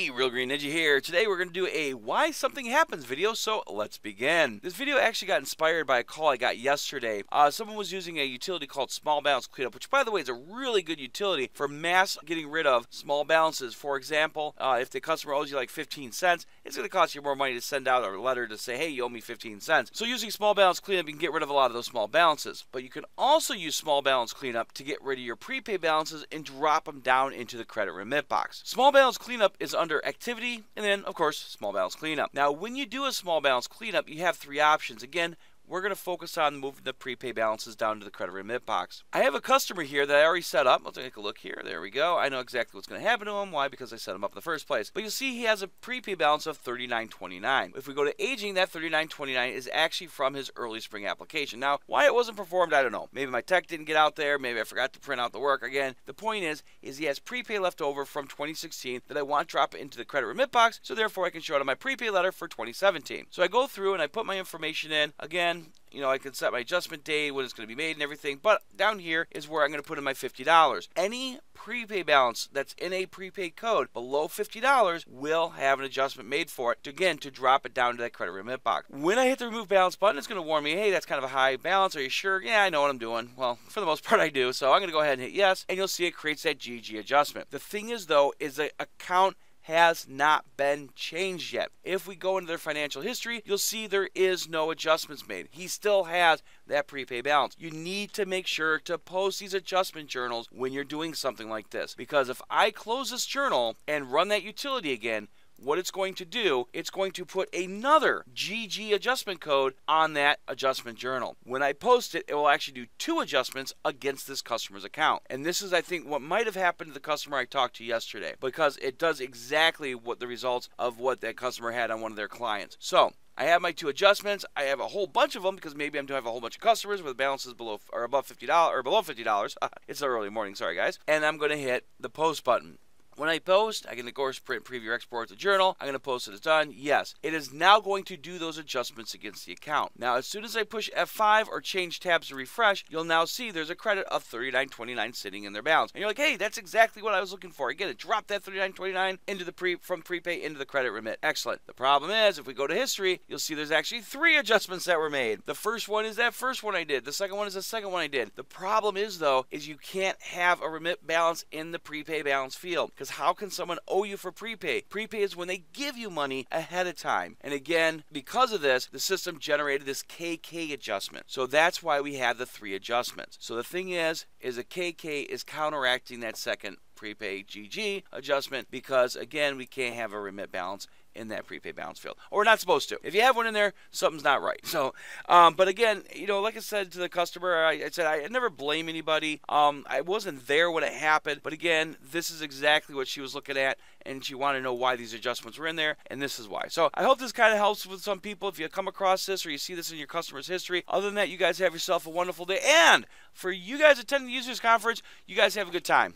Hey, Real Green Ninja here. Today we're going to do a Why Something Happens video, so let's begin. This video actually got inspired by a call I got yesterday. Someone was using a utility called Small Balance Cleanup, which by the way is a really good utility for mass getting rid of small balances. For example, if the customer owes you like 15 cents, it's going to cost you more money to send out a letter to say, hey, you owe me 15 cents. So using Small Balance Cleanup, you can get rid of a lot of those small balances. But you can also use Small Balance Cleanup to get rid of your prepaid balances and drop them down into the credit remit box. Small Balance Cleanup is under Activity, and then, of course, Small Balance Cleanup. Now, when you do a Small Balance Cleanup, you have three options. Again, we're going to focus on moving the prepaid balances down to the credit remit box. I have a customer here that I already set up. Let's take a look here. There we go. I know exactly what's going to happen to him. Why? Because I set him up in the first place. But you'll see he has a prepaid balance of $39.29. If we go to aging, that $39.29 is actually from his early spring application. Now, why it wasn't performed, I don't know. Maybe my tech didn't get out there. Maybe I forgot to print out the work. Again, the point is he has prepaid left over from 2016 that I want to drop it into the credit remit box, so therefore I can show it on my prepaid letter for 2017. So I go through and I put my information in. Again, you know, I can set my adjustment date, when it's going to be made and everything, but down here is where I'm going to put in my $50. Any prepaid balance that's in a prepaid code below $50 will have an adjustment made for it, to drop it down to that credit remit box. When I hit the remove balance button, it's going to warn me, hey, that's kind of a high balance. Are you sure? Yeah, I know what I'm doing. Well, for the most part, I do. So I'm going to go ahead and hit yes, and you'll see it creates that GG adjustment. The thing is, though, is the account has not been changed yet. If we go into their financial history, you'll see there is no adjustments made. He still has that prepaid balance. You need to make sure to post these adjustment journals when you're doing something like this, because if I close this journal and run that utility again, what it's going to do, it's going to put another GG adjustment code on that adjustment journal. When I post it, it will actually do two adjustments against this customer's account. And this is, I think, what might have happened to the customer I talked to yesterday, because it does exactly what the results of what that customer had on one of their clients. So I have my two adjustments. I have a whole bunch of them because maybe I'm doing have a whole bunch of customers with balances below or above $50 or below $50. It's the early morning, sorry guys. And I'm going to hit the post button. When I post, I can of course print, preview, export the journal. I'm going to post it as done. Yes, it is now going to do those adjustments against the account. Now, as soon as I push F5 or change tabs to refresh, you'll now see there's a credit of $39.29 sitting in their balance. And you're like, hey, that's exactly what I was looking for. Again, it dropped that $39.29 into the from prepay into the credit remit. Excellent. The problem is, if we go to history, you'll see there's actually three adjustments that were made. The first one is that first one I did. The second one is the second one I did. The problem is, though, is you can't have a remit balance in the prepay balance field. Because how can someone owe you for prepay? Prepay is when they give you money ahead of time. And again, because of this, the system generated this KK adjustment. So that's why we have the three adjustments. So the thing is a KK is counteracting that second prepay GG adjustment, because again, we can't have a remit balance in that prepaid balance field, or we're not supposed to. If you have one in there, something's not right. So, but again, you know, like I said to the customer, I said I never blame anybody. I wasn't there when it happened, but again, this is exactly what she was looking at, and she wanted to know why these adjustments were in there, and this is why. So I hope this kind of helps with some people if you come across this or you see this in your customer's history. Other than that, you guys have yourself a wonderful day, and for you guys attending the users conference, you guys have a good time.